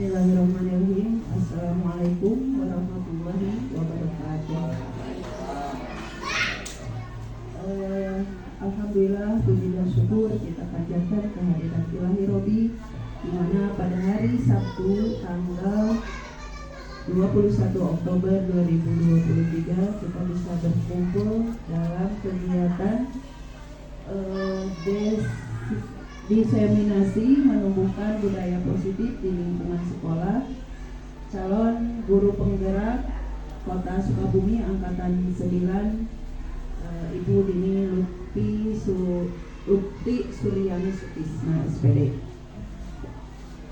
Bismillahirrahmanirrahim. Assalamualaikum warahmatullahi wabarakatuh. Alhamdulillah, puji dan syukur kita panjatkan kehadiran Ilahi Robi, di mana pada hari Sabtu tanggal 21 Oktober 2023 kita bisa berkumpul dalam kegiatan diseminasi menumbuhkan budaya positif di lingkungan sekolah. Calon guru penggerak Kota Sukabumi Angkatan 9, Ibu Dini Lutfi Suryani Sutisna SPD.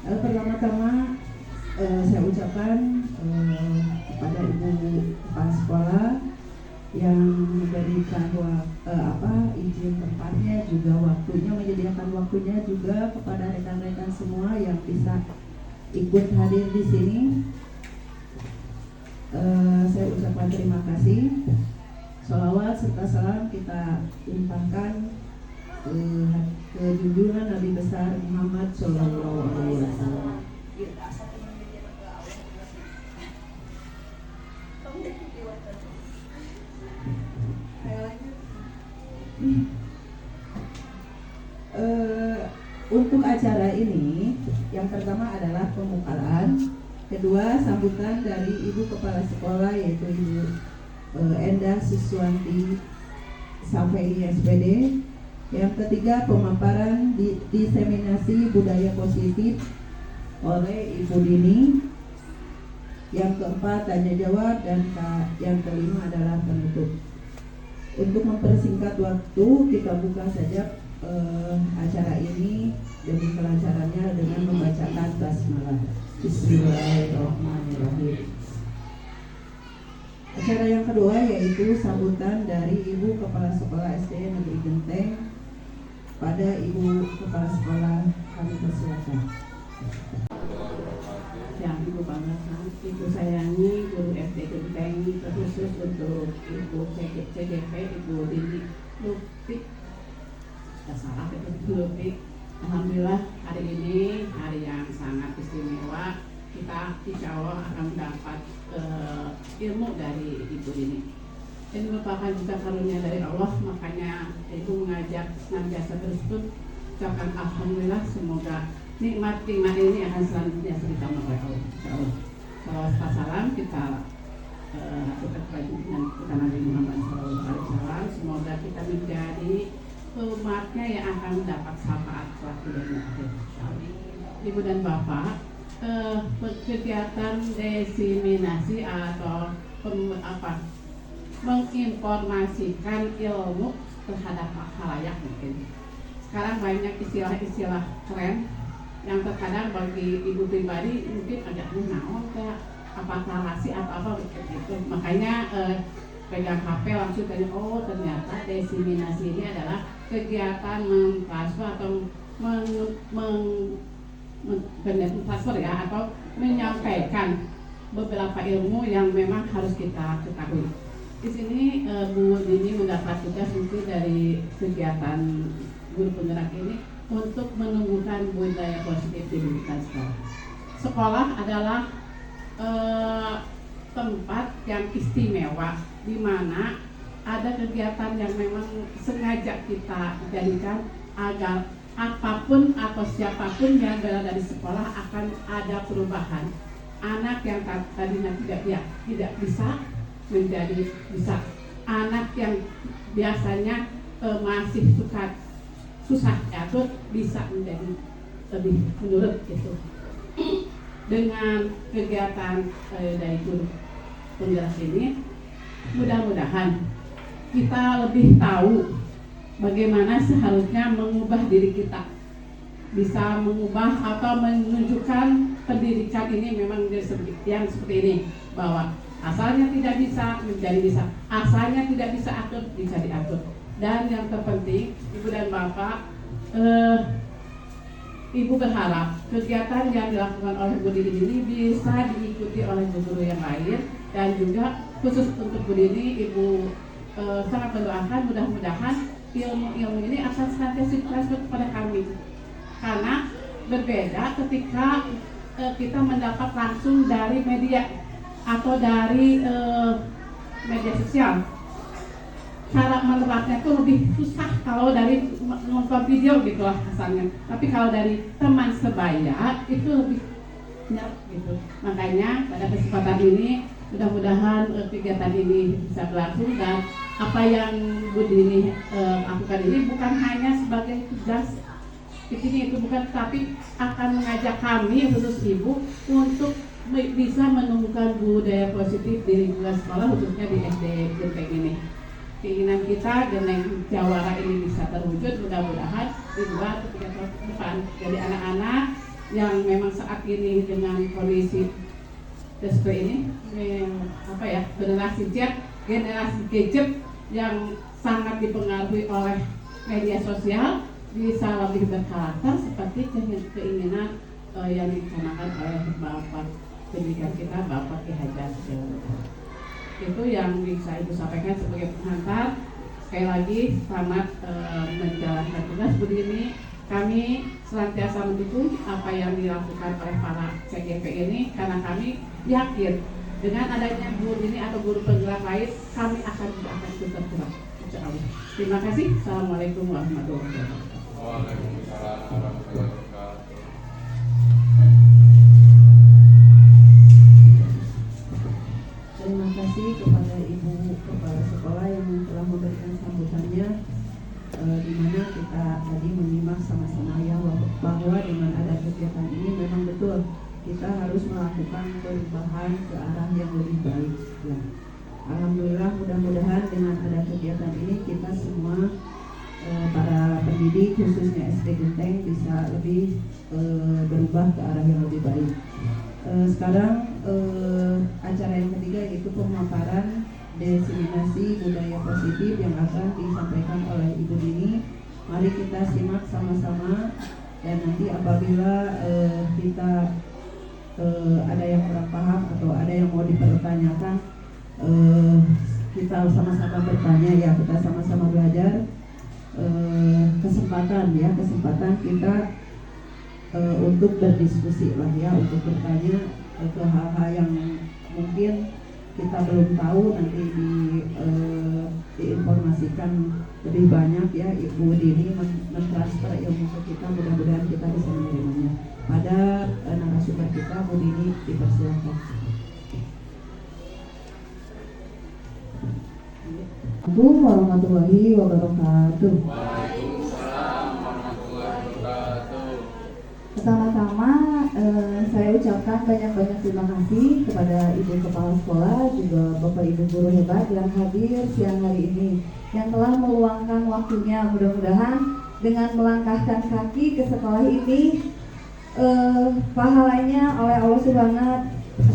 Pertama-tama saya ucapkan kepada Ibu Kepala Sekolah yang memberikan izin tempatnya, juga waktunya, menyediakan waktunya, juga kepada rekan-rekan semua yang bisa ikut hadir di sini. Saya ucapkan terima kasih. Sholawat serta salam kita limpahkan ke junjungan Nabi besar Muhammad Shallallahu Alaihi Wasallam. Untuk acara ini, yang pertama adalah pembukaan, kedua sambutan dari Ibu Kepala Sekolah yaitu Ibu Endah Siswanti Safei SPD, yang ketiga pemaparan diseminasi budaya positif oleh Ibu Dini, yang keempat tanya jawab, dan yang kelima adalah penutup. Untuk mempersingkat waktu, kita buka saja acara ini demi kelancarannya dengan membacakan basmalah. Bismillahirrahmanirrahim. Acara yang kedua yaitu sambutan dari Ibu Kepala Sekolah SD Negeri Genteng. Pada Ibu Kepala Sekolah kami persilakan. Yang Ibu banggakan, Ibu sayangi guru SD Genteng, terkhusus untuk Ibu CGP, Ibu Dini Lutfi. Salah itu Lutfi. Alhamdulillah hari ini hari yang sangat istimewa. Kita insya Allah akan mendapat ilmu dari Ibu Dini. Ini merupakan juga karunia dari Allah, makanya Ibu mengajak senantiasa tersebut ucapkan alhamdulillah, semoga nikmat ini akan selanjutnya ditambah oleh Allah. Insyaallah. Salam kita lakukan dengan kita Nabi Muhammad SAW. Semoga kita menjadi umatnya yang akan mendapat syafaat waktu dan akhir. Ibu dan Bapak, kegiatan diseminasi atau menginformasikan ilmu terhadap khalayak mungkin. Sekarang banyak istilah-istilah keren yang terkadang bagi ibu pribadi mungkin agak naon kayak apa narasi atau apa begitu. Makanya pegang HP langsung tanya, oh ternyata diseminasi ini adalah kegiatan mentransfer atau transfer ya, atau menyampaikan beberapa ilmu yang memang harus kita ketahui. Di sini Bu Dini mendapat tugas mungkin dari kegiatan guru penggerak ini untuk menumbuhkan budaya positif di lingkungan sekolah. Sekolah adalah tempat yang istimewa, di mana ada kegiatan yang memang sengaja kita jadikan agar apapun atau siapapun yang berada di sekolah akan ada perubahan. Anak yang tadinya tidak bisa menjadi bisa. Anak yang biasanya masih susah diatur bisa menjadi lebih menurut gitu. Dengan kegiatan dari guru penggerak ini, mudah-mudahan kita lebih tahu bagaimana seharusnya mengubah diri kita, bisa mengubah atau menunjukkan pendidikan ini memang yang seperti ini, bahwa asalnya tidak bisa menjadi bisa, asalnya tidak bisa atur bisa diatur. Dan yang terpenting, Ibu dan Bapak, Ibu berharap kegiatan yang dilakukan oleh Bu Dini ini bisa diikuti oleh guru yang lain, dan juga khusus untuk Bu Dini, Ibu sangat mendoakan mudah-mudahan ilmu-ilmu ini akan senantiasa ditransfer kepada kami. Karena berbeda ketika kita mendapat langsung dari media atau dari media sosial. Cara menerapnya itu lebih susah kalau dari nonton video gitu lah asalnya. Tapi kalau dari teman sebaya itu lebih nyerap gitu. Makanya pada kesempatan ini mudah-mudahan kegiatan ini bisa berlangsung, dan apa yang Bu Dini lakukan ini bukan hanya sebagai tugas ini itu bukan, tapi akan mengajak kami khusus ibu untuk bisa menumbuhkan budaya positif di lingkungan sekolah, khususnya di SD Genteng ini. Keinginan kita Genteng Jawara ini bisa terwujud mudah-mudahan di 2-3 tahun ke depan. Jadi anak-anak yang memang saat ini dengan kondisi seperti ini, generasi Z, generasi gadget yang sangat dipengaruhi oleh media sosial, bisa lebih berkarakter seperti keinginan yang dicanangkan oleh Bapak pendidikan kita, Bapak Ki Hajar. Itu yang bisa Ibu sampaikan sebagai pengantar. Sekali lagi selamat menjalankan tugas Bu Dini. Kami senantiasa mendukung apa yang dilakukan oleh para CGP ini, karena kami yakin dengan adanya Bu Dini atau guru penggerak lain, kami akan terus bergerak. Insyaallah. Terima kasih. Assalamualaikum warahmatullahi wabarakatuh. Waalaikumsalam warahmatullahi wabarakatuh. Terima kasih kepada Ibu Kepala Sekolah yang telah memberikan sambutannya, di mana kita tadi menyimak sama-sama ya bahwa dengan ada kegiatan ini memang betul kita harus melakukan perubahan ke arah yang lebih baik. Ya. Alhamdulillah, mudah-mudahan dengan ada kegiatan ini kita semua para pendidik khususnya SD Genteng bisa lebih berubah ke arah yang lebih baik. Sekarang acara yang ketiga yaitu pemaparan diseminasi budaya positif yang akan disampaikan oleh Ibu Dini. Mari kita simak sama-sama, dan nanti apabila kita ada yang kurang paham atau ada yang mau dipertanyakan, kita sama-sama bertanya ya, kita sama-sama belajar. Kesempatan kita untuk berdiskusi lah ya, untuk bertanya ke hal-hal yang mungkin kita belum tahu, nanti diinformasikan lebih banyak ya. Ibu Dini mentransfer ilmu ke kita, mudah-mudahan kita bisa menerimanya. Pada narasumber kita, Bu Dini dipersilakan. Assalamualaikum warahmatullahi wabarakatuh. Waalaikumsalam warahmatullahi wabarakatuh. Pertama-tama saya ucapkan banyak-banyak terima kasih kepada Ibu Kepala Sekolah, juga Bapak Ibu guru hebat yang hadir siang hari ini, yang telah meluangkan waktunya. Mudah-mudahan dengan melangkahkan kaki ke sekolah ini, pahalanya oleh Allah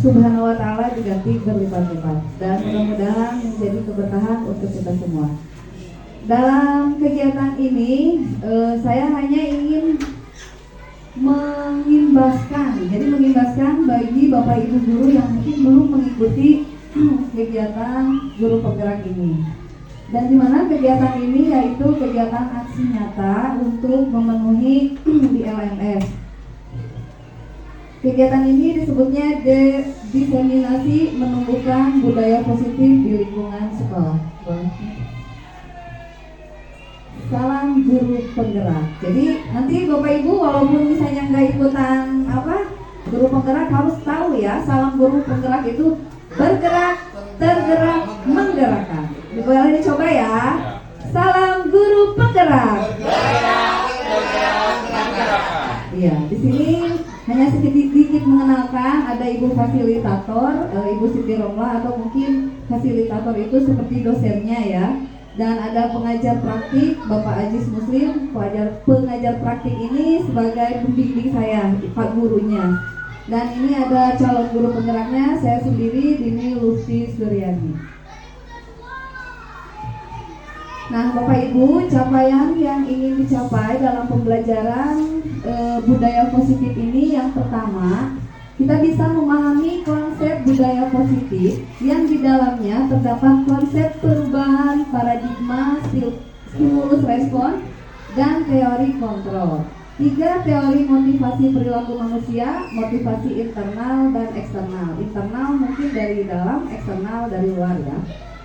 Subhanahu wa Ta'ala diganti berlipat-lipat, dan mudah-mudahan menjadi keberkahan untuk kita semua. Dalam kegiatan ini saya hanya ingin mengimbaskan bagi Bapak Ibu guru yang mungkin belum mengikuti kegiatan guru penggerak ini. Dan di mana kegiatan ini yaitu kegiatan aksi nyata untuk memenuhi di LMS. Kegiatan ini disebutnya diseminasi menumbuhkan budaya positif di lingkungan sekolah. Salam guru penggerak. Jadi nanti Bapak Ibu walaupun misalnya nggak ikutan guru penggerak, harus tahu ya, salam guru penggerak itu bergerak, tergerak, menggerakkan. Boleh dicoba ya. Salam guru penggerak. Iya, di sini hanya sedikit mengenalkan, ada Ibu fasilitator, Ibu Siti Romla, atau mungkin fasilitator itu seperti dosennya ya. Dan ada pengajar praktik, Bapak Aziz Muslim, pengajar praktik ini sebagai pembimbing saya, Pak gurunya. Dan ini ada calon guru penggeraknya, saya sendiri, Dini Lutfi Suryani. Nah, Bapak Ibu, capaian yang ingin dicapai dalam pembelajaran budaya positif ini, yang pertama, kita bisa memahami konsep budaya positif yang di dalamnya terdapat konsep perubahan paradigma, stimulus respon, dan teori kontrol. 3. Teori motivasi perilaku manusia, motivasi internal dan eksternal. Internal mungkin dari dalam, eksternal dari luar ya.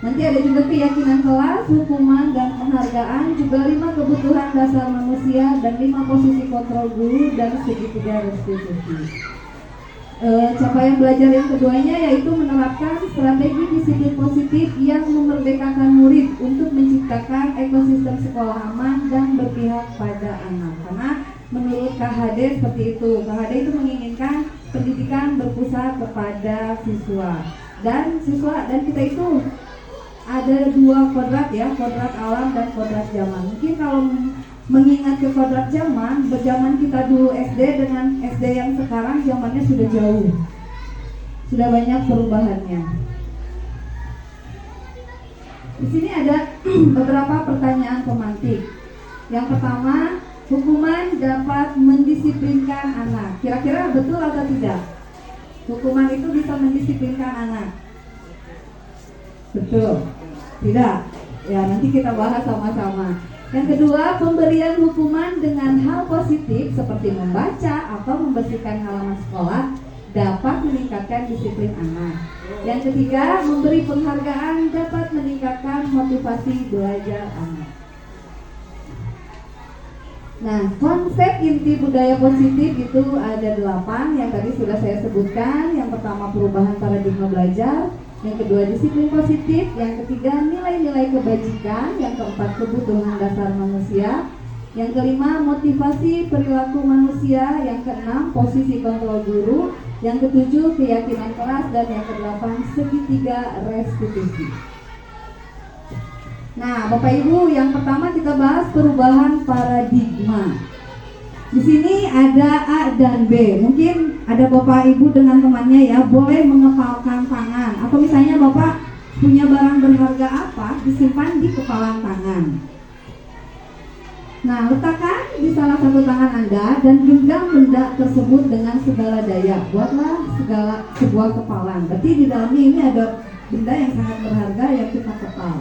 Nanti ada juga keyakinan kelas, hukuman dan penghargaan, juga 5 kebutuhan dasar manusia dan 5 posisi kontrol guru dan segitiga restitusi. Capaian belajar yang keduanya yaitu menerapkan strategi disiplin positif yang memerdekakan murid untuk menciptakan ekosistem sekolah aman dan berpihak pada anak. Karena menurut KHD seperti itu, KHD itu menginginkan pendidikan berpusat kepada siswa dan kita itu ada 2 kodrat ya, kodrat alam dan kodrat zaman. Mungkin kalau mengingat ke kodrat zaman kita dulu SD dengan SD yang sekarang zamannya sudah jauh, sudah banyak perubahannya. Di sini ada beberapa pertanyaan pemantik. Yang pertama, hukuman dapat mendisiplinkan anak. Kira-kira betul atau tidak? Hukuman itu bisa mendisiplinkan anak. Betul? Tidak? Ya, nanti kita bahas sama-sama. Yang kedua, pemberian hukuman dengan hal positif seperti membaca atau membersihkan halaman sekolah dapat meningkatkan disiplin anak. Yang ketiga, memberi penghargaan dapat meningkatkan motivasi belajar anak. Nah, konsep inti budaya positif itu ada 8 yang tadi sudah saya sebutkan. Yang pertama, perubahan paradigma belajar. Yang kedua, disiplin positif. Yang ketiga, nilai-nilai kebajikan. Yang keempat, kebutuhan dasar manusia. Yang kelima, motivasi perilaku manusia. Yang keenam, posisi kontrol guru. Yang ketujuh, keyakinan kelas. Dan yang kedelapan, segitiga restitusi. Nah, Bapak Ibu, yang pertama kita bahas perubahan paradigma. Di sini ada A dan B. Mungkin ada Bapak Ibu dengan temannya ya, boleh mengepalkan tangan. Atau misalnya Bapak punya barang berharga apa, disimpan di kepalan tangan. Nah, letakkan di salah satu tangan Anda dan genggam benda tersebut dengan segala daya. Buatlah sebuah kepalan. Berarti di dalamnya ini ada benda yang sangat berharga yang kita kepal.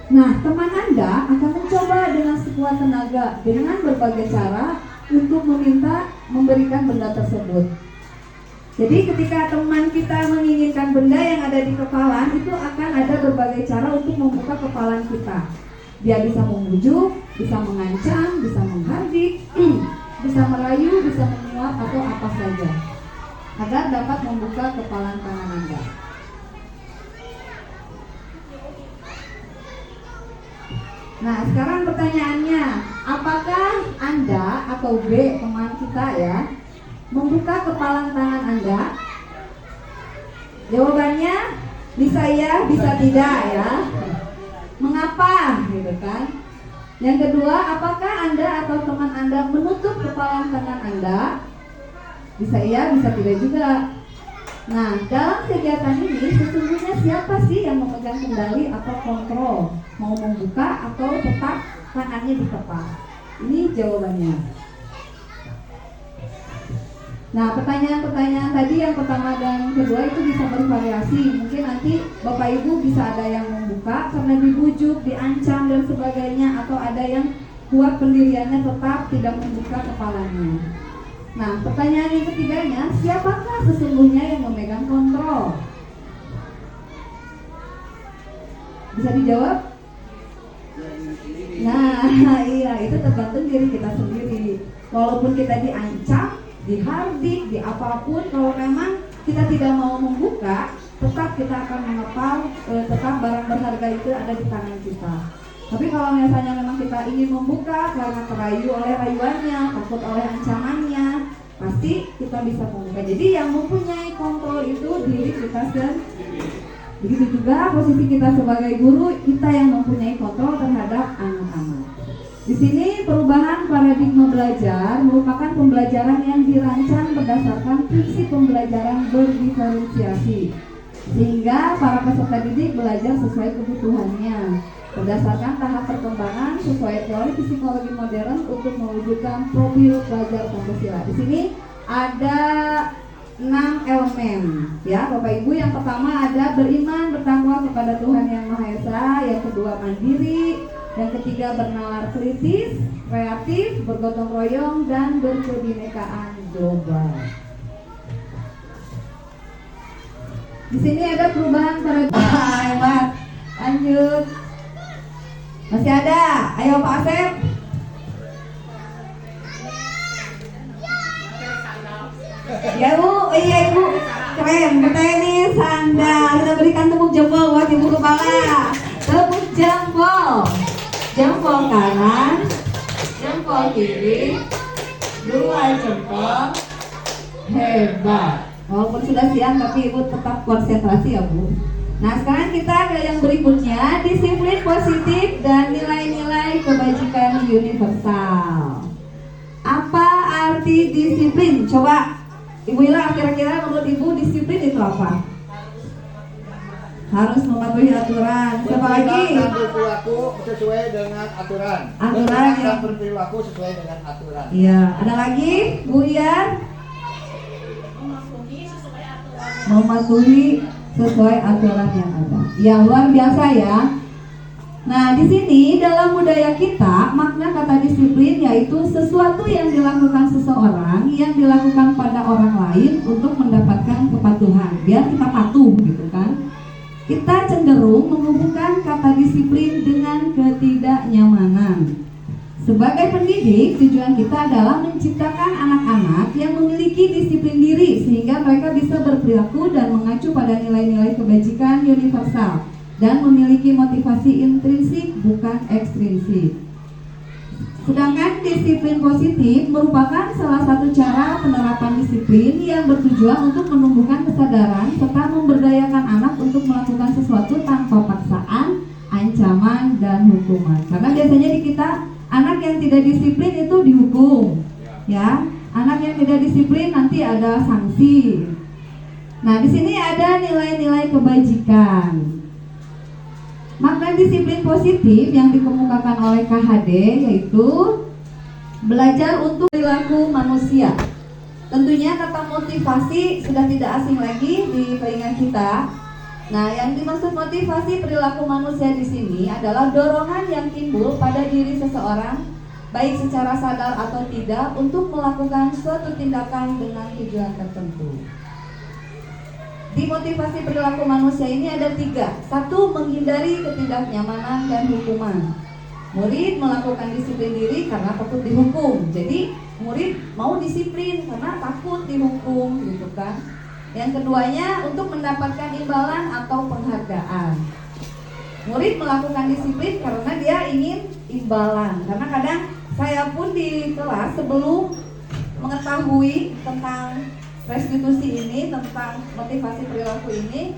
Nah, teman Anda akan mencoba dengan sekuat tenaga dengan berbagai cara untuk memberikan benda tersebut. Jadi ketika teman kita menginginkan benda yang ada di kepalan, itu akan ada berbagai cara untuk membuka kepalan kita. Dia bisa membujuk, bisa mengancam, bisa menghardik, bisa merayu, bisa menyuap atau apa saja, agar dapat membuka kepalan tangan Anda. Nah, sekarang pertanyaannya, apakah Anda atau B, teman kita ya, membuka kepalan tangan Anda? Jawabannya bisa ya, bisa tidak ya. Mengapa? Gitu kan. Yang kedua, apakah Anda atau teman Anda menutup kepalan tangan Anda? Bisa ya, bisa tidak juga. Nah, dalam kegiatan ini sesungguhnya siapa sih yang memegang kendali atau kontrol, mau membuka atau tetap tangannya dikepal? Ini jawabannya. Nah, pertanyaan-pertanyaan tadi yang pertama dan kedua itu bisa bervariasi. Mungkin nanti Bapak Ibu bisa ada yang membuka karena dibujuk, diancam dan sebagainya, atau ada yang kuat pendiriannya tetap tidak membuka kepalanya. Nah, pertanyaan yang ketiganya, siapakah sesungguhnya yang memegang kontrol? Bisa dijawab? Nah, iya, itu tergantung diri kita sendiri. Walaupun kita diancam, dihardik, di apapun, kalau memang kita tidak mau membuka, tetap kita akan mengepal, tetap barang berharga itu ada di tangan kita. Tapi kalau misalnya memang kita ingin membuka karena terayu oleh rayuannya, takut oleh ancamannya, pasti kita bisa membuka. Jadi yang mempunyai kontrol itu diri kita sendiri. Begitu juga posisi kita sebagai guru, kita yang mempunyai kontrol terhadap anak-anak. Di sini perubahan paradigma belajar merupakan pembelajaran yang dirancang berdasarkan prinsip pembelajaran berdiferensiasi, sehingga para peserta didik belajar sesuai kebutuhannya berdasarkan tahap perkembangan sesuai teori psikologi modern untuk mewujudkan profil belajar Pancasila. Di sini ada 6 elemen ya Bapak Ibu. Yang pertama ada beriman bertakwa kepada Tuhan Yang Maha Esa, yang kedua mandiri, Yang ketiga bernalar kritis, kreatif, bergotong royong, dan berkebinekaan global. Di sini ada perubahan paradigma. Hebat. Lanjut. Masih ada. Ayo Pak Asep. Ya Bu, iya Ibu. Keren. Katanya nih sandal. Kita berikan tepuk jempol buat Ibu Kepala. Tepuk jempol. Jempol kanan, jempol kiri, 2 jempol. Hebat. Walaupun sudah siang tapi Ibu tetap konsentrasi ya Bu. Nah sekarang kita ke yang berikutnya, disiplin positif dan nilai-nilai kebajikan universal. Apa arti disiplin? Coba Ibu Ila, kira-kira menurut Ibu disiplin itu apa? Harus mematuhi aturan. Siapa lagi? Dan berperilaku sesuai dengan aturan. Aturan ya. Dan berperilaku sesuai dengan aturan. Iya. Ada lagi, Bu Ian? Mematuhi sesuai aturan yang ada. Ya luar biasa ya. Nah di sini dalam budaya kita makna kata disiplin yaitu sesuatu yang dilakukan seseorang yang dilakukan pada orang lain untuk mendapatkan kepatuhan. Biar kita patuh gitu kan. Kita cenderung menghubungkan kata disiplin dengan ketidaknyamanan. Sebagai pendidik, tujuan kita adalah menciptakan anak-anak yang memiliki disiplin diri sehingga mereka bisa berperilaku dan mengacu pada nilai-nilai kebajikan universal dan memiliki motivasi intrinsik bukan ekstrinsik. Sedangkan disiplin positif merupakan salah satu cara penerapan disiplin yang bertujuan untuk menumbuhkan kesadaran serta memberdayakan anak untuk melakukan sesuatu tanpa paksaan, ancaman, dan hukuman. Karena biasanya di kita anak yang tidak disiplin itu dihukum, ya. Anak yang tidak disiplin nanti ada sanksi. Nah, di sini ada nilai-nilai kebajikan. Makna disiplin positif yang dikemukakan oleh KHD yaitu belajar untuk perilaku manusia. Tentunya kata motivasi sudah tidak asing lagi di telinga kita. Nah, yang dimaksud motivasi perilaku manusia di sini adalah dorongan yang timbul pada diri seseorang, baik secara sadar atau tidak, untuk melakukan suatu tindakan dengan tujuan tertentu. Di motivasi perilaku manusia ini ada 3. 1. Menghindari ketidaknyamanan dan hukuman. Murid melakukan disiplin diri karena takut dihukum. Jadi murid mau disiplin karena takut dihukum, gitu kan. Yang keduanya untuk mendapatkan imbalan atau penghargaan. Murid melakukan disiplin karena dia ingin imbalan. Karena kadang saya pun di kelas sebelum mengetahui tentang restitusi ini, tentang motivasi perilaku ini,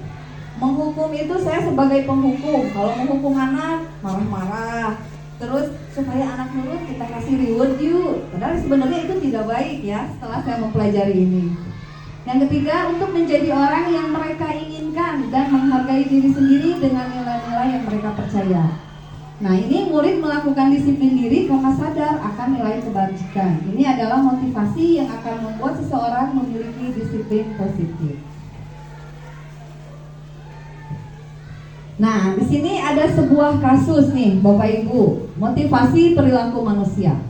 menghukum itu saya sebagai penghukum. Kalau menghukum anak, marah-marah. Terus supaya anak nurut kita kasih reward yuk. Padahal sebenarnya itu tidak baik ya setelah saya mempelajari ini. Yang ketiga, untuk menjadi orang yang mereka inginkan dan menghargai diri sendiri dengan nilai-nilai yang mereka percaya. Nah, ini murid melakukan disiplin diri karena sadar akan nilai kebajikan. Ini adalah motivasi yang akan membuat seseorang memiliki disiplin positif. Nah, di sini ada sebuah kasus nih, Bapak Ibu, motivasi perilaku manusia.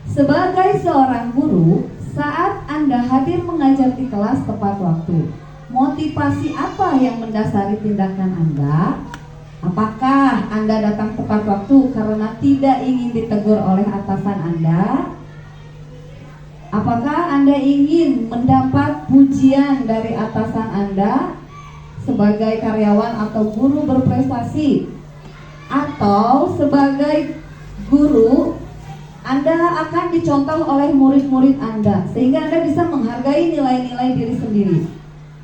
Sebagai seorang guru, saat Anda hadir mengajar di kelas tepat waktu, motivasi apa yang mendasari tindakan Anda? Apakah Anda datang tepat waktu karena tidak ingin ditegur oleh atasan Anda? Apakah Anda ingin mendapat pujian dari atasan Anda sebagai karyawan atau guru berprestasi? Atau sebagai guru Anda akan dicontoh oleh murid-murid Anda sehingga Anda bisa menghargai nilai-nilai diri sendiri?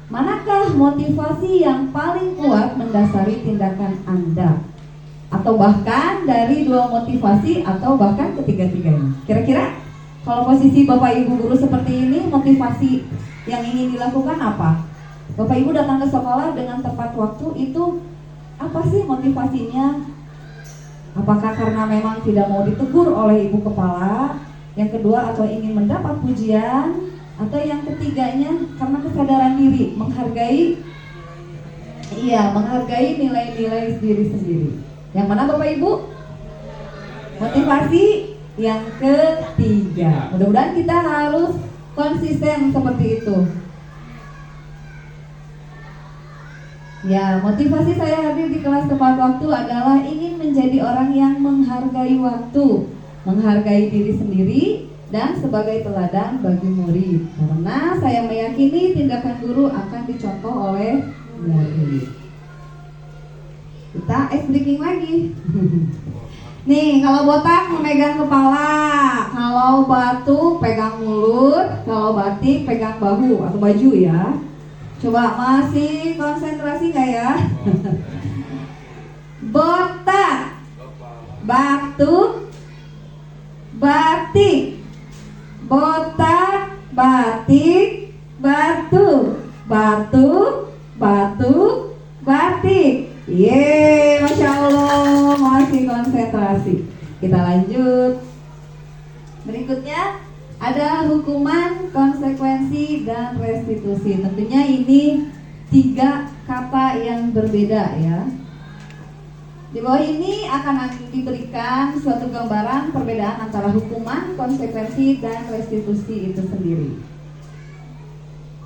Manakah motivasi yang paling kuat mendasari tindakan Anda? Atau bahkan dari 2 motivasi atau bahkan ketiga-tiganya? Kira-kira kalau posisi Bapak Ibu guru seperti ini, motivasi yang ingin dilakukan apa? Bapak Ibu datang ke sekolah dengan tepat waktu, itu apa sih motivasinya? Apakah karena memang tidak mau ditegur oleh ibu kepala? Yang kedua, atau ingin mendapat pujian? Atau yang ketiganya karena kesadaran diri, menghargai nilai-nilai diri sendiri. Yang mana Bapak Ibu? Motivasi yang ketiga. Mudah-mudahan kita harus konsisten seperti itu. Ya, motivasi saya hadir di kelas tepat waktu adalah ingin menjadi orang yang menghargai waktu, menghargai diri sendiri, dan sebagai teladan bagi murid. Karena saya meyakini tindakan guru akan dicontoh oleh murid. Kita ice breaking lagi. Nih, kalau botak memegang kepala, kalau batu pegang mulut, kalau batik pegang bahu atau baju ya. Coba masih konsentrasi nggak ya? Botak, batu, batik, botak, batik, batu, batu, batu, batik. Yeay, Masya Allah, masih konsentrasi. Kita lanjut. Berikutnya ada hukuman, konsekuensi, dan restitusi. Tentunya ini 3 kata yang berbeda ya. Di bawah ini akan diberikan suatu gambaran perbedaan antara hukuman, konsekuensi, dan restitusi itu sendiri.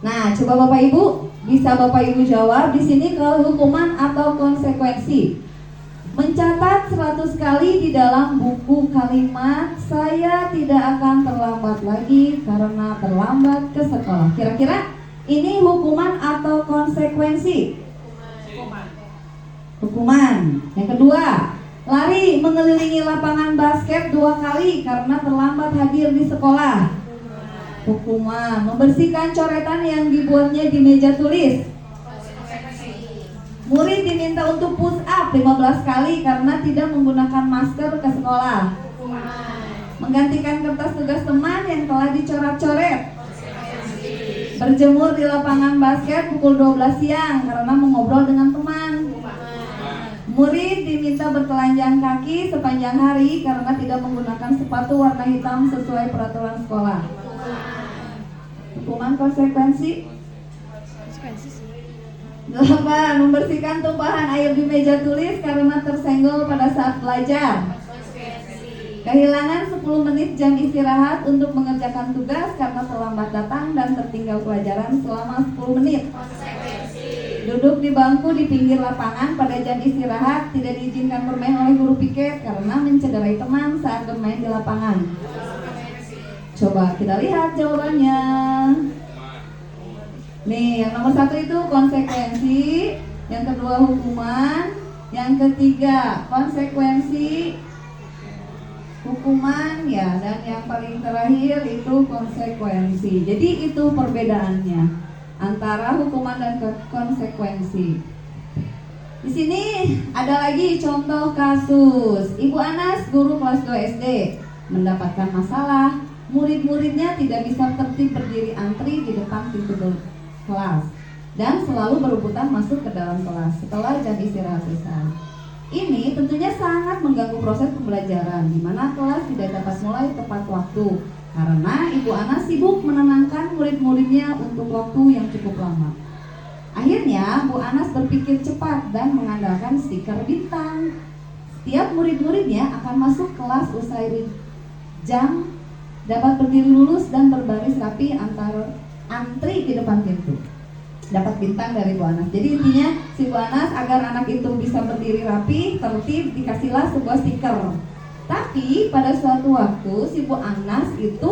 Nah, coba Bapak Ibu, bisa Bapak Ibu jawab di sini kalau hukuman atau konsekuensi. Mencatat 100 kali di dalam buku kalimat saya tidak akan terlambat lagi karena terlambat ke sekolah. Kira-kira ini hukuman atau konsekuensi? Hukuman. Yang kedua, lari mengelilingi lapangan basket 2 kali karena terlambat hadir di sekolah. Hukuman. Membersihkan coretan yang dibuatnya di meja tulis. Murid diminta untuk push up 15 kali karena tidak menggunakan masker ke sekolah. Menggantikan kertas tugas teman yang telah dicoret-coret. Berjemur di lapangan basket pukul 12 siang karena mengobrol dengan teman. Murid diminta bertelanjang kaki sepanjang hari karena tidak menggunakan sepatu warna hitam sesuai peraturan sekolah. Hukuman, konsekuensi. 8. Membersihkan tumpahan air di meja tulis karena tersenggol pada saat belajar. Kehilangan 10 menit jam istirahat untuk mengerjakan tugas karena terlambat datang dan tertinggal pelajaran selama 10 menit. Duduk di bangku di pinggir lapangan pada jam istirahat, tidak diizinkan bermain oleh guru piket karena mencederai teman saat bermain di lapangan. Coba kita lihat jawabannya. Nih, yang nomor 1 itu konsekuensi, yang kedua hukuman, yang ketiga konsekuensi, hukuman ya, dan yang paling terakhir itu konsekuensi. Jadi itu perbedaannya antara hukuman dan konsekuensi. Di sini ada lagi contoh kasus. Ibu Anas, guru kelas 2 SD, mendapatkan masalah. Murid-muridnya tidak bisa tertib berdiri antri di depan pintu kelas dan selalu berebutan masuk ke dalam kelas setelah jam istirahat selesai. Ini tentunya sangat mengganggu proses pembelajaran di mana kelas tidak dapat mulai tepat waktu karena Ibu Anas sibuk menenangkan murid-muridnya untuk waktu yang cukup lama. Akhirnya Bu Anas berpikir cepat dan mengandalkan stiker bintang. Setiap murid-muridnya akan masuk kelas usai jam, dapat berdiri lurus dan berbaris rapi antri di depan pintu. Dapat bintang dari Bu Anas. Jadi intinya si Bu Anas agar anak itu bisa berdiri rapi, tertib, dikasihlah sebuah stiker. Tapi pada suatu waktu si Bu Anas itu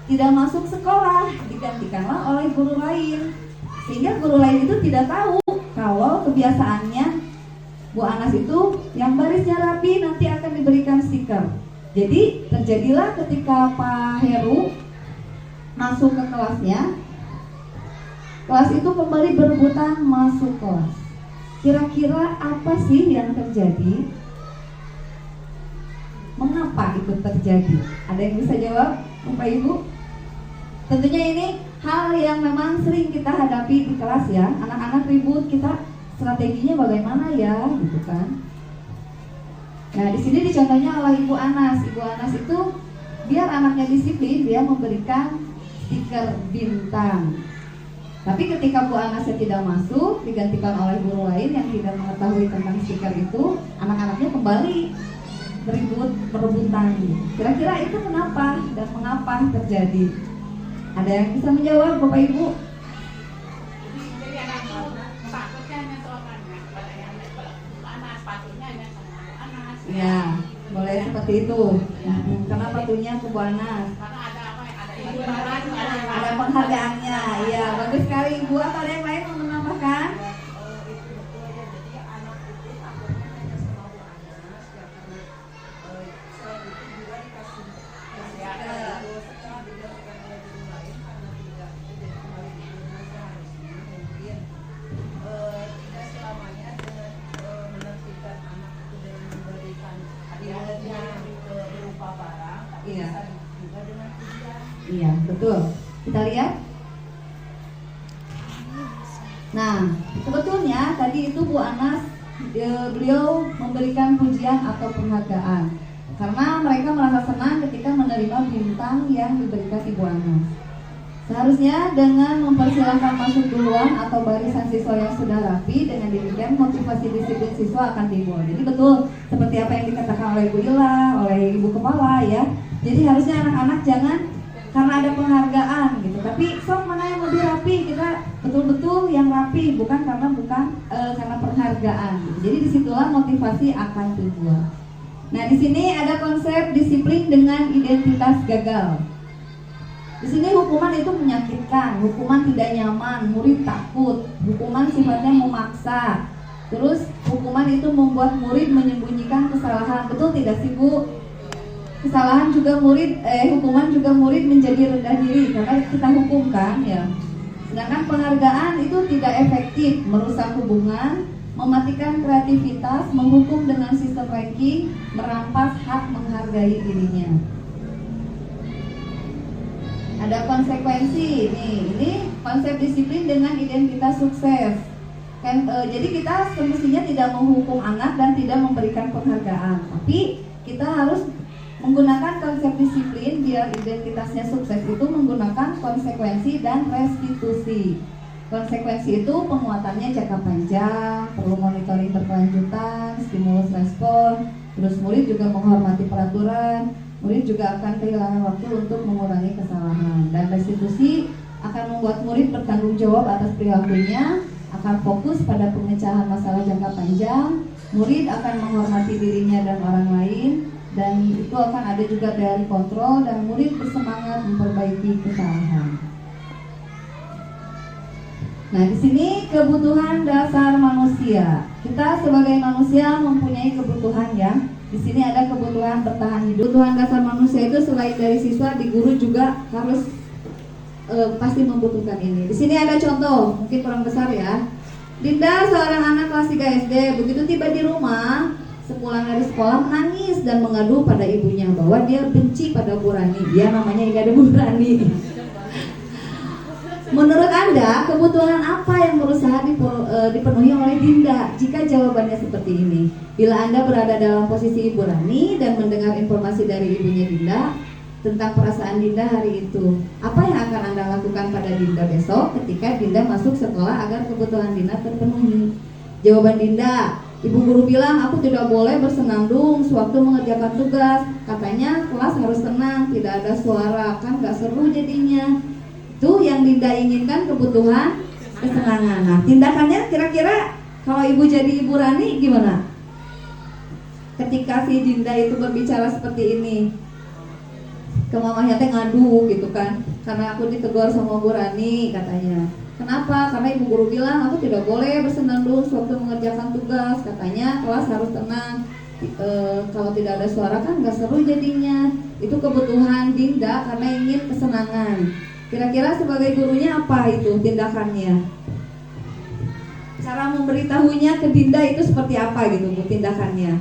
tidak masuk sekolah, digantikanlah oleh guru lain. Sehingga guru lain itu tidak tahu kalau kebiasaannya Bu Anas itu yang barisnya rapi nanti akan diberikan stiker. Jadi terjadilah ketika Pak Heru masuk ke kelasnya, kelas itu kembali berebutan masuk kelas. Kira-kira apa sih yang terjadi? Mengapa itu terjadi? Ada yang bisa jawab, Bapak Ibu? Tentunya ini hal yang memang sering kita hadapi di kelas ya. Anak-anak ribut, kita strateginya bagaimana ya, gitu kan? Nah, di sini dicontohnya oleh Ibu Anas. Ibu Anas itu biar anaknya disiplin, dia memberikan stiker bintang. Tapi ketika Bu Anasnya tidak masuk, digantikan oleh guru lain yang tidak mengetahui tentang stiker itu, anak-anaknya kembali beribut disebut perebutan. Kira-kira itu kenapa dan mengapa terjadi? Ada yang bisa menjawab, Bapak Ibu? Jadi anak takutnya hanya soalnya pada yang panas, sepatunya hanya panas. Ya, boleh seperti itu. Kenapa patunya ke Bu Anas? Karena ada apa? Ada imbalan, Ada penghargaannya. Iya, bagus sekali. Ibu, apa ada yang lain mau menambahkan? Iya. Iya, betul. Kita lihat. Nah, sebetulnya tadi itu Bu Anas, beliau memberikan pujian atau penghargaan karena mereka merasa senang ketika menerima bintang yang diberikan Ibu Anas. Seharusnya dengan mempersilahkan masuk duluan atau barisan siswa yang sudah rapi, dengan demikian motivasi disiplin siswa akan dimulai. Jadi betul seperti apa yang dikatakan oleh Bu Ila, oleh Ibu Kepala ya. Jadi harusnya anak-anak jangan karena ada penghargaan gitu, tapi sok mana yang lebih rapi, kita betul-betul yang rapi, bukan karena penghargaan gitu. Jadi disitulah motivasi akan timbul. Nah, di sini ada konsep disiplin dengan identitas gagal. Di sini hukuman itu menyakitkan, hukuman tidak nyaman, murid takut, hukuman sifatnya memaksa. Terus hukuman itu membuat murid menyembunyikan kesalahan. Betul tidak sih Bu? Kesalahan juga hukuman juga murid menjadi rendah diri karena kita hukumkan ya. Sedangkan penghargaan itu tidak efektif, merusak hubungan, mematikan kreativitas, menghukum dengan sistem ranking, merampas hak menghargai dirinya. Ada konsekuensi nih, ini konsep disiplin dengan identitas sukses. Jadi kita semestinya tidak menghukum anak dan tidak memberikan penghargaan, tapi kita harus menggunakan konsep disiplin biar identitasnya sukses itu menggunakan konsekuensi dan restitusi. Konsekuensi itu penguatannya jangka panjang, perlu monitoring berkelanjutan, stimulus respon, terus murid juga menghormati peraturan. Murid juga akan kehilangan waktu untuk mengurangi kesalahan, dan restitusi akan membuat murid bertanggung jawab atas perilakunya, akan fokus pada pemecahan masalah jangka panjang. Murid akan menghormati dirinya dan orang lain, dan itu akan ada juga teori kontrol, dan murid bersemangat memperbaiki kesalahan. Nah, di sini kebutuhan dasar manusia. Kita sebagai manusia mempunyai kebutuhan ya. Di sini ada kebutuhan bertahan hidup. Kebutuhan dasar manusia itu selain dari siswa, di guru juga harus pasti membutuhkan ini. Di sini ada contoh, mungkin kurang besar ya. Dinda, seorang anak kelas 3 SD, begitu tiba di rumah, sepulang dari sekolah menangis dan mengadu pada ibunya bahwa dia benci pada Bu Rani. Dia namanya ini ada Bu Rani. Menurut Anda, kebutuhan apa yang berusaha dipenuhi oleh Dinda jika jawabannya seperti ini? Bila Anda berada dalam posisi Ibu Rani dan mendengar informasi dari ibunya Dinda tentang perasaan Dinda hari itu, apa yang akan Anda lakukan pada Dinda besok ketika Dinda masuk sekolah agar kebutuhan Dinda terpenuhi? Jawaban Dinda, Ibu guru bilang aku tidak boleh bersenandung sewaktu mengerjakan tugas. Katanya kelas harus tenang, tidak ada suara, kan gak seru jadinya. Itu yang Dinda inginkan, kebutuhan kesenangan. Nah, tindakannya kira-kira kalau ibu jadi Ibu Rani gimana? Ketika si Dinda itu berbicara seperti ini ke mamahnya teh ngadu gitu kan, karena aku ditegur sama Bu Rani katanya. Kenapa? Karena ibu guru bilang aku tidak boleh bersenandung sewaktu mengerjakan tugas. Katanya kelas harus tenang. Kalau tidak ada suara kan gak seru jadinya. Itu kebutuhan Dinda karena ingin kesenangan. Kira-kira sebagai gurunya apa itu tindakannya? Cara memberitahunya ke Dinda itu seperti apa gitu Bu tindakannya?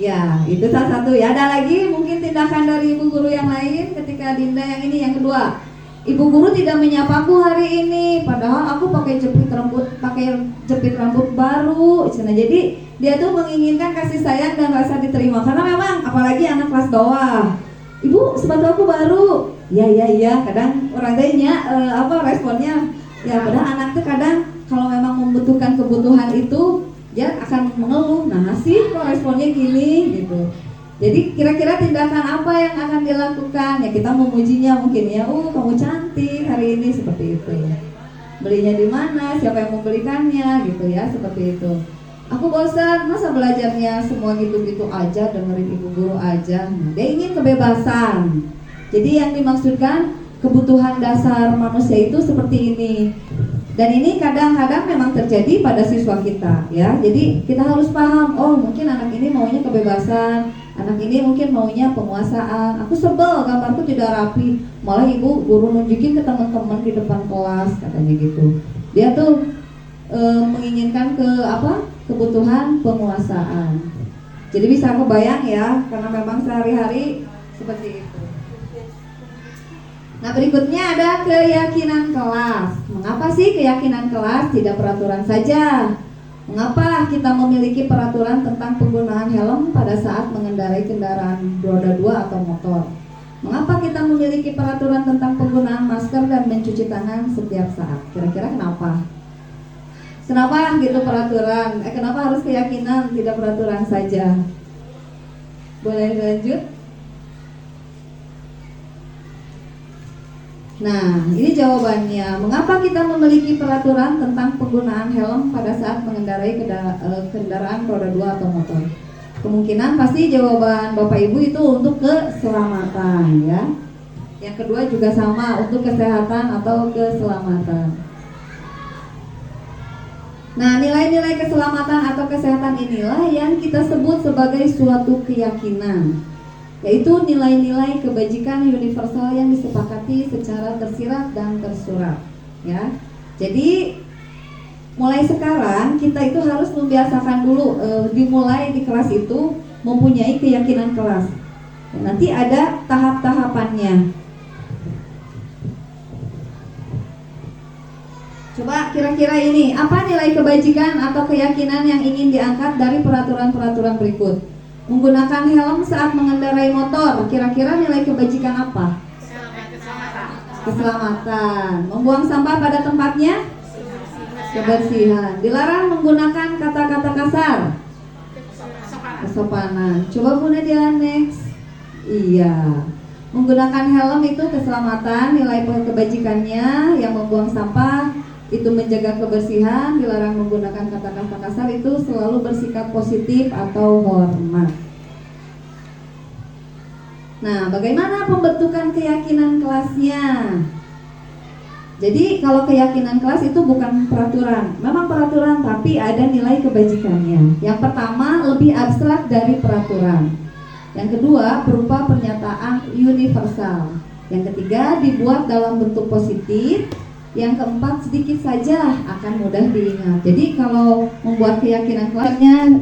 Iya, itu salah satu ya. Ada lagi mungkin tindakan dari ibu guru yang lain ketika Dinda yang ini. Yang kedua, ibu guru tidak menyapaku hari ini, padahal aku pakai jepit rambut baru. Nah, jadi dia tuh menginginkan kasih sayang dan rasa diterima. Karena memang apalagi anak kelas bawah. Ibu, sepatu aku baru. Iya. Kadang orang lainnya responnya ya, padahal anak tuh kadang kalau memang membutuhkan kebutuhan itu, dia akan mengeluh. Nah sih kok responnya gini gitu. Jadi kira-kira tindakan apa yang akan dilakukan? Ya kita memujinya mungkin ya, kamu cantik hari ini, seperti itu. Belinya di mana? Siapa yang membelikannya gitu ya, seperti itu. Aku bosan, masa belajarnya semua gitu-gitu aja, dengerin ibu guru aja. Nah, dia ingin kebebasan. Jadi yang dimaksudkan kebutuhan dasar manusia itu seperti ini. Dan ini kadang-kadang memang terjadi pada siswa kita ya. Jadi kita harus paham, mungkin anak ini maunya kebebasan, anak ini mungkin maunya penguasaan. Aku sebel gambarku tidak rapi, malah ibu guru nunjukin ke teman-teman di depan kelas katanya gitu. Dia tuh menginginkan kebutuhan penguasaan. Jadi bisa kebayang ya, karena memang sehari-hari seperti itu. Nah berikutnya ada keyakinan kelas. Mengapa sih keyakinan kelas tidak peraturan saja? Mengapa kita memiliki peraturan tentang penggunaan helm pada saat mengendarai kendaraan roda 2 atau motor? Mengapa kita memiliki peraturan tentang penggunaan masker dan mencuci tangan setiap saat? Kira-kira kenapa? Kenapa gitu peraturan? Kenapa harus keyakinan tidak peraturan saja? Boleh lanjut? Nah, ini jawabannya. Mengapa kita memiliki peraturan tentang penggunaan helm pada saat mengendarai kendaraan roda 2 atau motor? Kemungkinan pasti jawaban Bapak Ibu itu untuk keselamatan ya. Yang kedua juga sama, untuk kesehatan atau keselamatan. Nah, nilai-nilai keselamatan atau kesehatan inilah yang kita sebut sebagai suatu keyakinan, yaitu nilai-nilai kebajikan universal yang disepakati secara tersirat dan tersurat ya. Jadi mulai sekarang kita itu harus membiasakan dulu, dimulai di kelas itu mempunyai keyakinan kelas. Nanti ada tahap-tahapannya. Coba kira-kira ini, apa nilai kebajikan atau keyakinan yang ingin diangkat dari peraturan-peraturan berikut? Menggunakan helm saat mengendarai motor, kira-kira nilai kebajikan apa? Keselamatan. Membuang sampah pada tempatnya? Kebersihan. Dilarang menggunakan kata-kata kasar? Kesopanan. Coba Bu Nadia next. Iya. Menggunakan helm itu keselamatan, nilai kebajikannya. Yang membuang sampah itu menjaga kebersihan, dilarang menggunakan kata-kata kasar itu selalu bersikap positif atau hormat. Nah, bagaimana pembentukan keyakinan kelasnya? Jadi kalau keyakinan kelas itu bukan peraturan, memang peraturan tapi ada nilai kebajikannya. Yang pertama lebih abstrak dari peraturan. Yang kedua berupa pernyataan universal. Yang ketiga dibuat dalam bentuk positif. Yang keempat sedikit saja akan mudah diingat. Jadi kalau membuat keyakinan kelasnya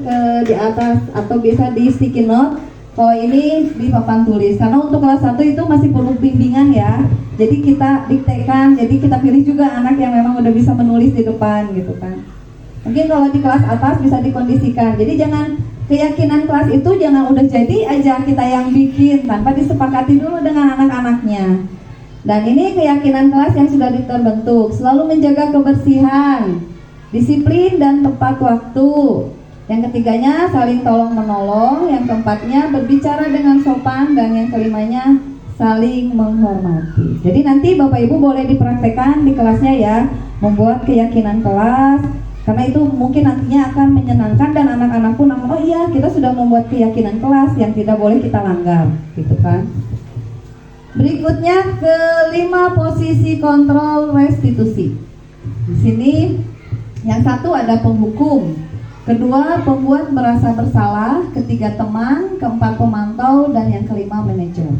di atas atau bisa di sticky note, kalau ini di papan tulis. Karena untuk kelas 1 itu masih perlu bimbingan ya. Jadi kita diktekan, jadi kita pilih juga anak yang memang udah bisa menulis di depan gitu kan. Mungkin kalau di kelas atas bisa dikondisikan. Jadi jangan keyakinan kelas itu jangan udah jadi aja kita yang bikin tanpa disepakati dulu dengan anak-anaknya. Dan ini keyakinan kelas yang sudah terbentuk, selalu menjaga kebersihan, disiplin dan tepat waktu. Yang ketiganya saling tolong menolong, yang keempatnya berbicara dengan sopan, dan yang kelimanya saling menghormati. Jadi nanti Bapak Ibu boleh dipraktekkan di kelasnya ya, membuat keyakinan kelas, karena itu mungkin nantinya akan menyenangkan dan anak-anak pun akan, oh iya kita sudah membuat keyakinan kelas yang tidak boleh kita langgar, gitu kan. Berikutnya kelima, posisi kontrol restitusi. Di sini yang satu ada penghukum, kedua pembuat merasa bersalah, ketiga teman, keempat pemantau, dan yang kelima manajer.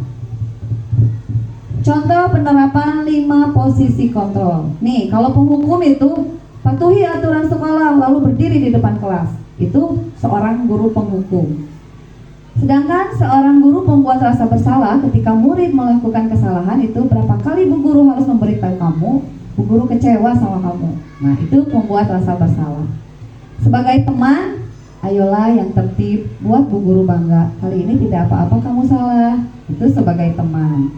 Contoh penerapan 5 posisi kontrol. Nih, kalau penghukum itu patuhi aturan sekolah lalu berdiri di depan kelas. Itu seorang guru penghukum. Sedangkan seorang guru pembuat rasa bersalah ketika murid melakukan kesalahan itu berapa kali Bu Guru harus memberitahu kamu, Bu Guru kecewa sama kamu. Nah, itu pembuat rasa bersalah. Sebagai teman, ayolah yang tertib, buat Bu Guru bangga. Kali ini tidak apa-apa kamu salah. Itu sebagai teman.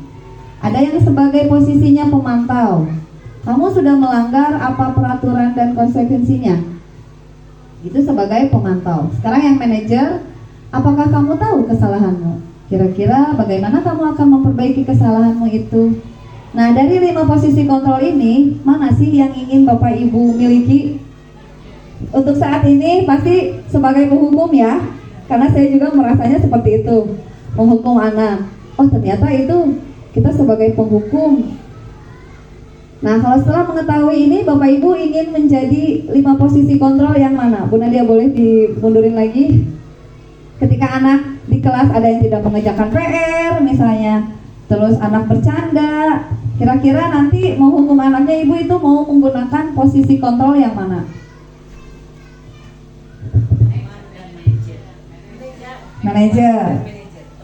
Ada yang sebagai posisinya pemantau. Kamu sudah melanggar apa peraturan dan konsekuensinya? Itu sebagai pemantau. Sekarang yang manajer, apakah kamu tahu kesalahanmu? Kira-kira bagaimana kamu akan memperbaiki kesalahanmu itu? Nah, dari 5 posisi kontrol ini, mana sih yang ingin Bapak Ibu miliki? Untuk saat ini pasti sebagai penghukum ya, karena saya juga merasanya seperti itu, menghukum anak. Oh, ternyata itu kita sebagai penghukum. Nah, kalau setelah mengetahui ini, Bapak Ibu ingin menjadi 5 posisi kontrol yang mana? Bu Nadia boleh dimundurin lagi. Ketika anak di kelas ada yang tidak mengerjakan PR misalnya, terus anak bercanda, kira-kira nanti mau hukum anaknya Ibu itu mau menggunakan posisi kontrol yang mana? Manajer.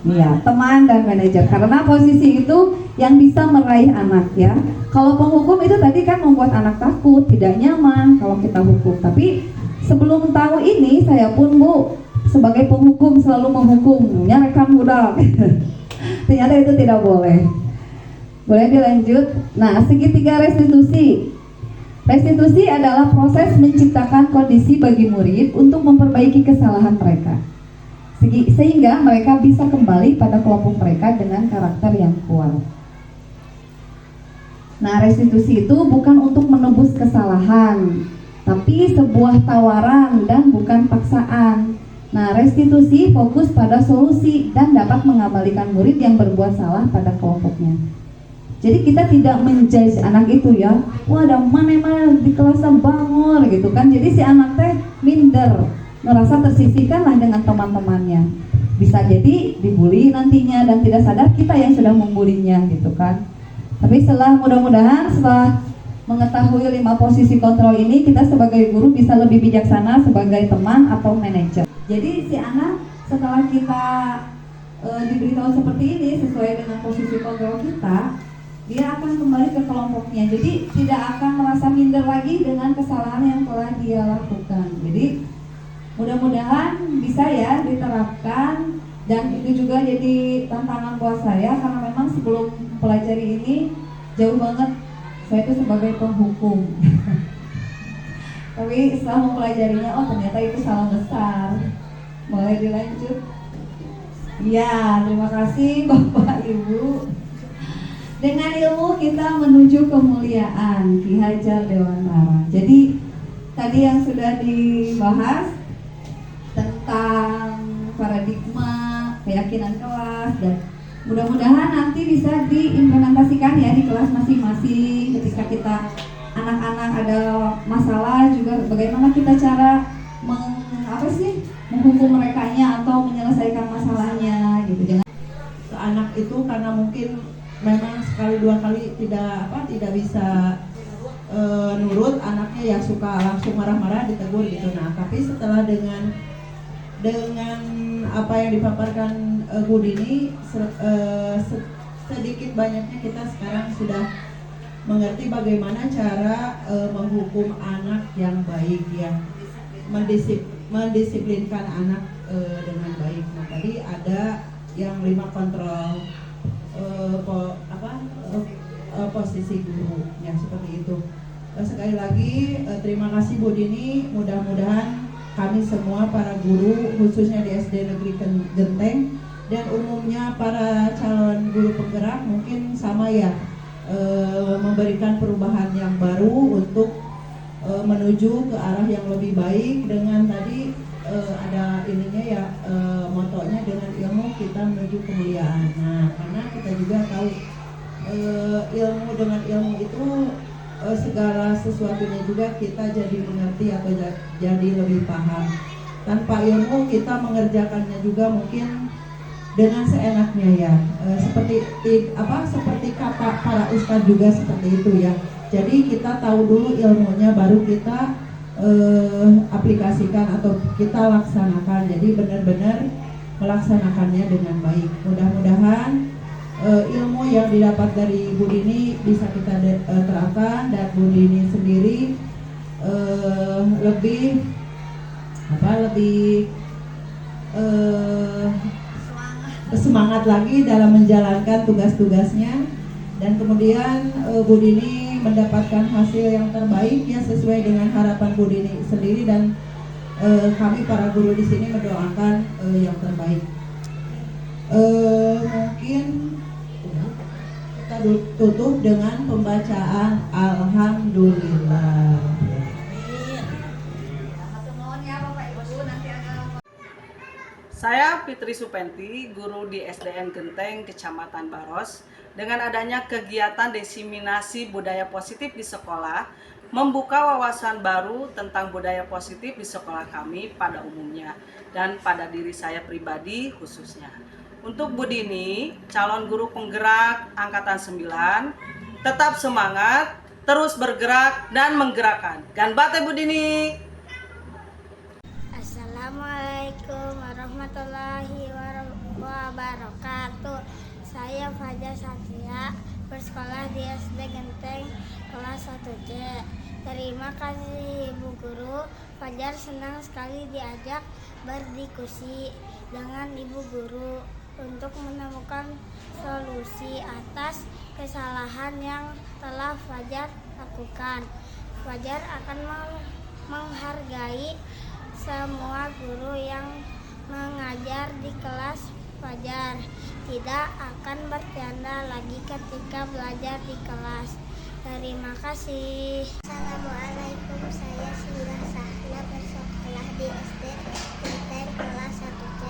Iya, teman dan manajer. Karena posisi itu yang bisa meraih anak ya. Kalau penghukum itu tadi kan membuat anak takut, tidak nyaman kalau kita hukum. Tapi sebelum tahu ini, saya pun Bu sebagai penghukum selalu menghukum, rekam budak. Ternyata itu tidak boleh. Boleh dilanjut. Nah, segitiga restitusi. Restitusi adalah proses menciptakan kondisi bagi murid untuk memperbaiki kesalahan mereka, sehingga mereka bisa kembali pada kelompok mereka dengan karakter yang kuat. Nah, restitusi itu bukan untuk menebus kesalahan, tapi sebuah tawaran dan bukan paksaan. Nah, restitusi fokus pada solusi dan dapat mengembalikan murid yang berbuat salah pada kelompoknya. Jadi kita tidak menjudge anak itu ya, wah ada mana di kelasnya bangor gitu kan. Jadi si anak teh minder, merasa tersisihkan lah dengan teman-temannya. Bisa jadi dibully nantinya dan tidak sadar kita yang sudah membulinya gitu kan. Tapi mudah-mudahan setelah mengetahui 5 posisi kontrol ini, kita sebagai guru bisa lebih bijaksana sebagai teman atau manajer. Jadi si anak setelah kita diberitahu seperti ini sesuai dengan posisi kontrol kita, dia akan kembali ke kelompoknya. Jadi tidak akan merasa minder lagi dengan kesalahan yang telah dia lakukan. Jadi mudah-mudahan bisa ya diterapkan, dan itu juga jadi tantangan buat saya karena memang sebelum pelajari ini jauh banget saya itu sebagai penghukum. Tapi setelah mempelajarinya, oh ternyata itu salah besar. Boleh dilanjut? Ya, terima kasih Bapak Ibu. Dengan ilmu kita menuju kemuliaan, Ki Hajar Dewantara. Jadi tadi yang sudah dibahas tentang paradigma, keyakinan kelas, dan mudah-mudahan nanti bisa diimplementasikan ya di kelas masing-masing. Ketika kita anak-anak ada masalah juga bagaimana kita cara menghukum merekanya atau menyelesaikan masalahnya gitu. Jangan Anak itu karena mungkin memang sekali dua kali tidak bisa nurut, anaknya ya suka langsung marah-marah, ditegur gitu. Nah, tapi setelah dengan apa yang dipaparkan Bu Dini, sedikit banyaknya kita sekarang sudah mengerti bagaimana cara menghukum anak yang baik ya, mendisiplinkan anak dengan baik. Nah, tadi ada yang 5 kontrol posisi guru yang seperti itu. Sekali lagi terima kasih Bu Dini. Mudah-mudahan kami semua para guru khususnya di SD Negeri Genteng dan umumnya para calon guru penggerak mungkin sama ya, memberikan perubahan yang baru untuk menuju ke arah yang lebih baik dengan tadi ada ininya ya, motonya dengan ilmu kita menuju kemuliaan. Nah, karena kita juga tahu ilmu dengan ilmu itu segala sesuatunya juga kita jadi mengerti atau jadi lebih paham. Tanpa ilmu kita mengerjakannya juga mungkin dengan seenaknya ya, seperti kata para ustadz juga seperti itu ya. Jadi kita tahu dulu ilmunya baru kita aplikasikan atau kita laksanakan. Jadi benar-benar melaksanakannya dengan baik. Mudah-mudahan ilmu yang didapat dari Bu Dini bisa kita terapkan, dan Bu Dini sendiri lebih semangat lagi dalam menjalankan tugas-tugasnya. Dan kemudian Bu Dini mendapatkan hasil yang terbaik ya sesuai dengan harapan Bu Dini sendiri, dan kami para guru di sini mendoakan yang terbaik. Mungkin kita tutup dengan pembacaan Alhamdulillah. Saya Fitri Supenti, guru di SDN Genteng, Kecamatan Baros. Dengan adanya kegiatan diseminasi budaya positif di sekolah, membuka wawasan baru tentang budaya positif di sekolah kami pada umumnya dan pada diri saya pribadi khususnya. Untuk Bu Dini, calon guru penggerak Angkatan 9, tetap semangat, terus bergerak dan menggerakkan. Ganbate Bu Dini! Assalamualaikum warahmatullahi wabarakatuh. Saya Fajar Satria, bersekolah di SD Genteng kelas 1C. Terima kasih Ibu Guru. Fajar senang sekali diajak berdiskusi dengan Ibu Guru untuk menemukan solusi atas kesalahan yang telah Fajar lakukan. Fajar akan menghargai semua guru yang mengajar di kelas Fajar. Tidak akan bercanda lagi ketika belajar di kelas. Terima kasih. Assalamualaikum, saya Singgah Sahna, bersekolah di SD Genteng kelas 1C.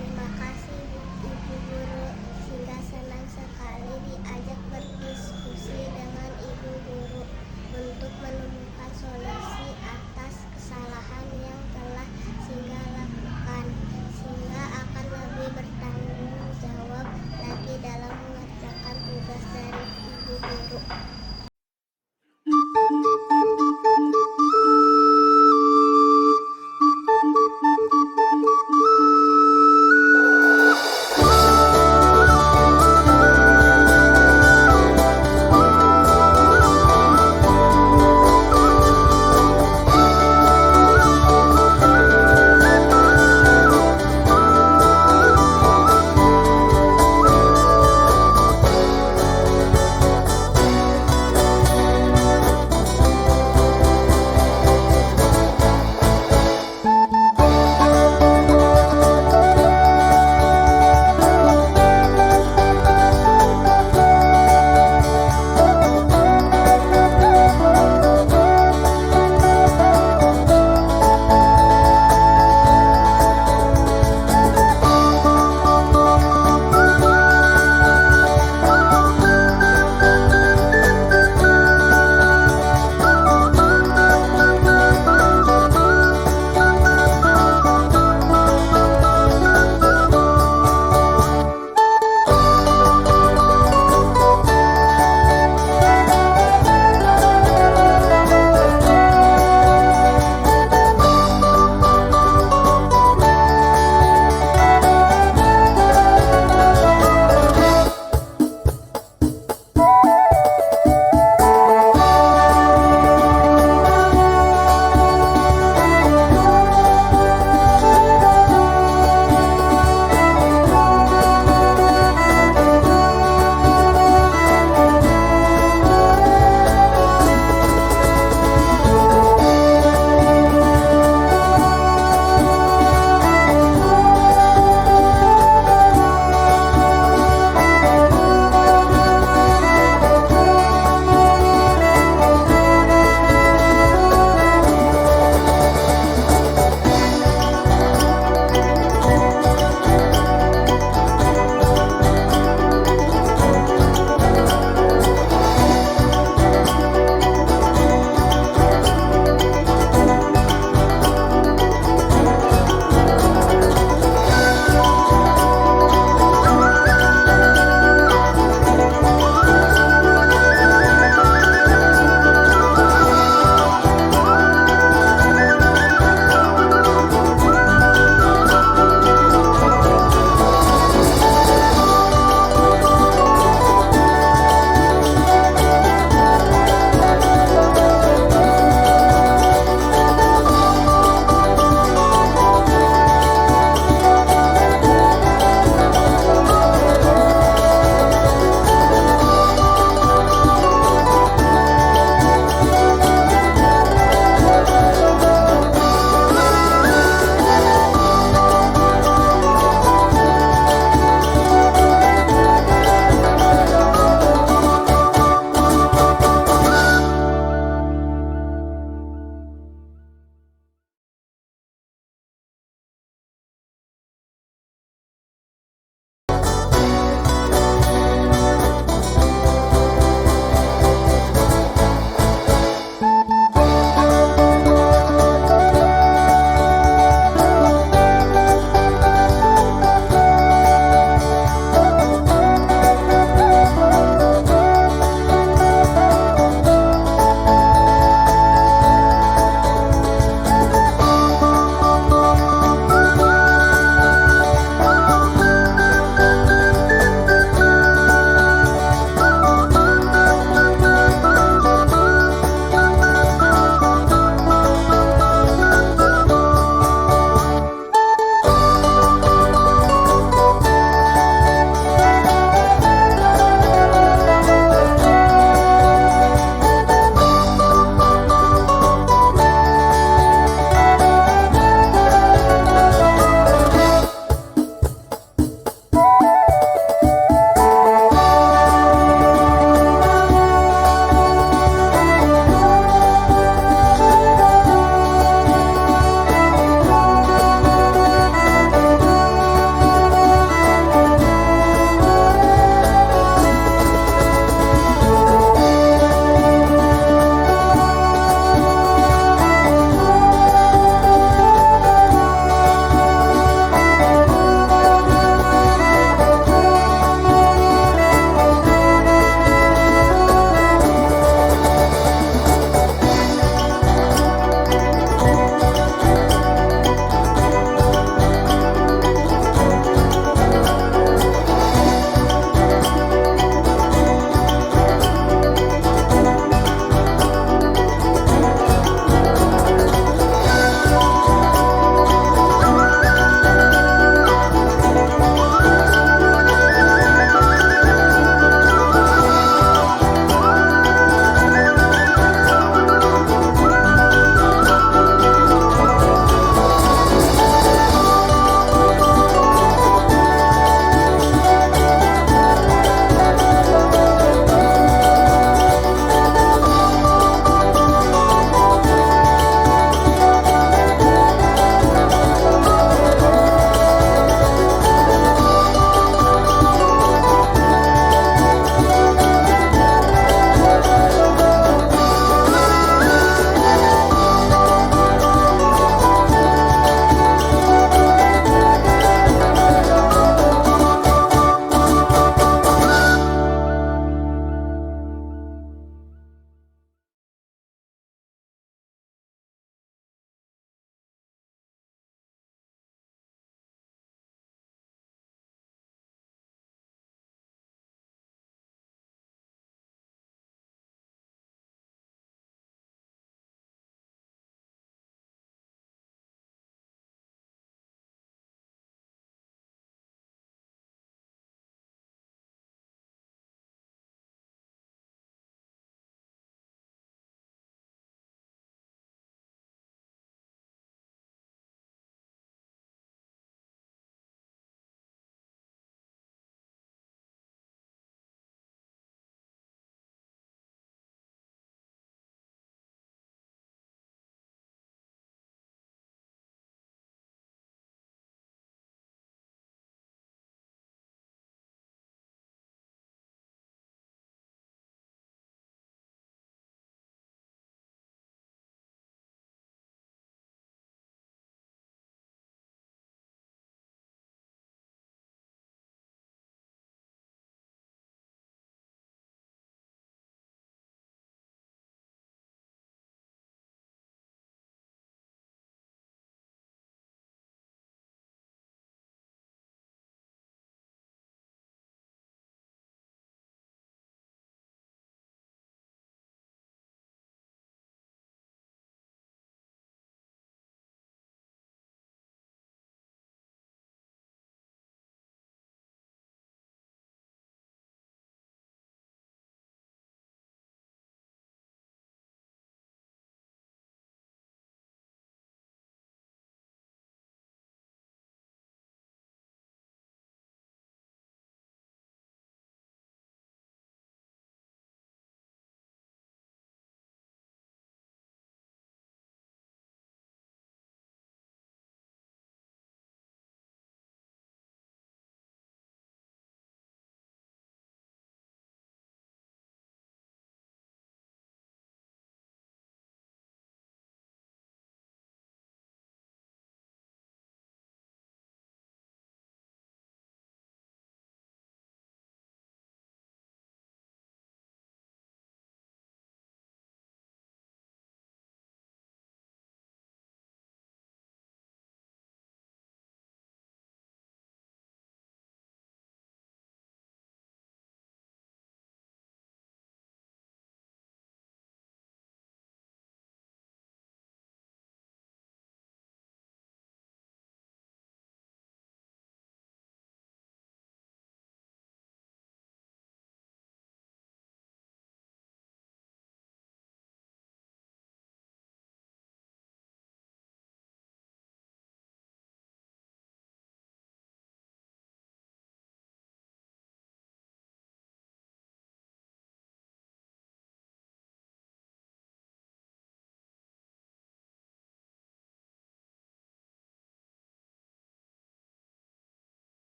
Terima kasih Ibu Guru. Singgah senang sekali diajak berdiskusi dengan Ibu Guru untuk menemukan solusi atas kesalahan yang telah Singgah lakukan. Singgah akan lebih bertanggung jawab lagi dalam mengerjakan tugas dari Ibu Guru.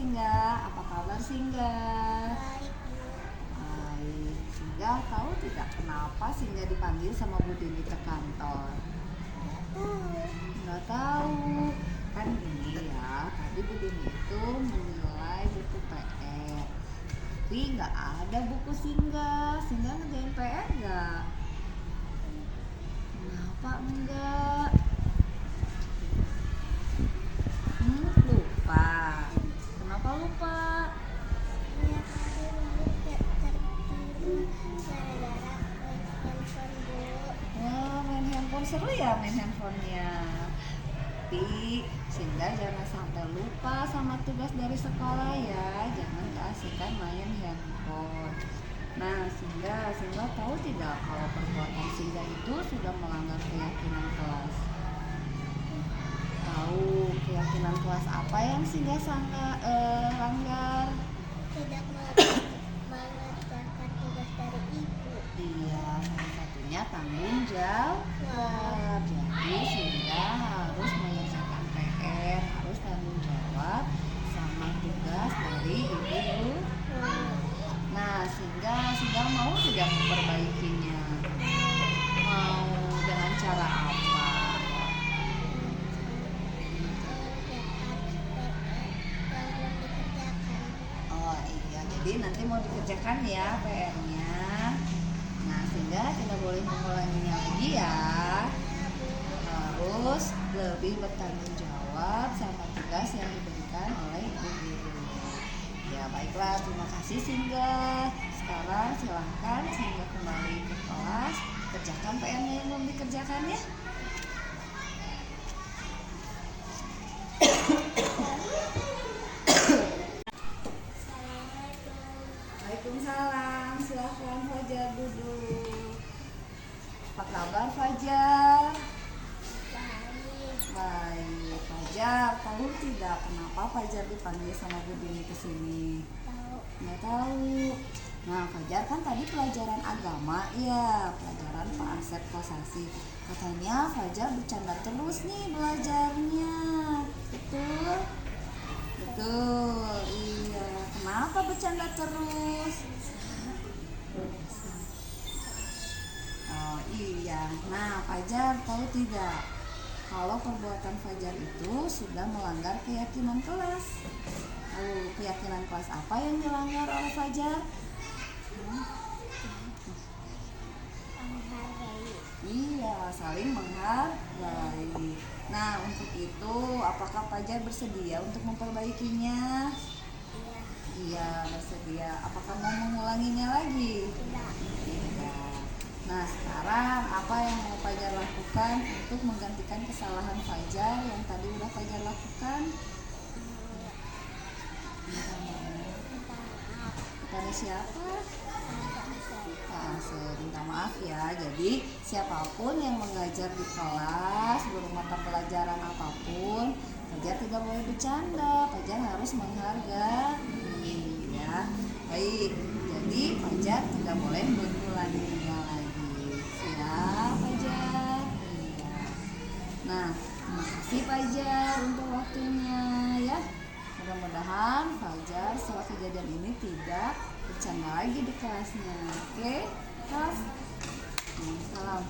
Singga. Apa kabar Singga? Baik. Singga tahu tidak kenapa Singga dipanggil sama Bu Dini ke kantor? Nggak tahu. Kan ini ya, tadi Bu Dini itu menilai buku PR. Tapi nggak ada buku Singga. Singga ngerjain PR nggak? Kenapa enggak? Lupa. Kenapa lupa? Wah, main handphone seru ya main handphonenya. Tapi Singga jangan sampai lupa sama tugas dari sekolah ya. Jangan keasikan main handphone. Nah, Singga tahu tidak kalau perbuatan Singga itu sudah melanggar keyakinan kelas? Tahu keyakinan kelas apa yang Singga langgar? Tidak mengerjakan tugas dari ibu. Iya, salah satunya tanggung jawab. Jadi Singga harus menyelesaikan PR, harus tanggung jawab sama tugas dari ibu. Nah, Singga mau tidak memperbaikinya? Mau dengan cara apa? Oh iya, jadi nanti mau dikerjakan ya PR-nya. Nah, Singga tidak boleh mengulanginya lagi ya. Harus lebih bertanggung jawab sama tugas yang diberikan oleh ibu guru. Ya baiklah, terima kasih Singga. Sekarang silahkan Singga kembali ke kelas, kerjakan PR-nya yang belum dikerjakan ya. Waalaikumsalam, silahkan Fajar duduk. Apa kabar Fajar? Baik, Fajar tahu tidak kenapa Fajar dipanggil sama Bu Dini ke sini? Nggak tahu. Nah, Fajar kan tadi pelajaran agama ya, pelajaran Pak Asep Kosasi. Katanya Fajar bercanda terus nih belajarnya. Betul? Betul, iya. Kenapa bercanda terus? Oh iya. Nah, Fajar tahu tidak kalau perbuatan Fajar itu sudah melanggar keyakinan kelas? Lalu keyakinan kelas apa yang dilanggar oleh Fajar? Iya, saling menghargai. Nah, untuk itu apakah Fajar bersedia untuk memperbaikinya? Iya, bersedia. Apakah mau mengulanginya lagi? Tidak. Nah, sekarang apa yang mau Fajar lakukan untuk menggantikan kesalahan Fajar yang tadi udah Fajar lakukan? Kepada siapa? Pak Asep. Minta maaf ya. Jadi siapapun yang mengajar di kelas, guru mata pelajaran apapun, Fajar tidak boleh bercanda. Fajar harus menghargai ya. Baik. Jadi Fajar tidak boleh mengulanginya lagi. Siap Fajar? Iya. Nah, terima kasih Fajar untuk waktunya ya. Mudah-mudahan Fajar setelah kejadian ini tidak bercanda lagi di kelasnya. Oke? Kelas? Salam.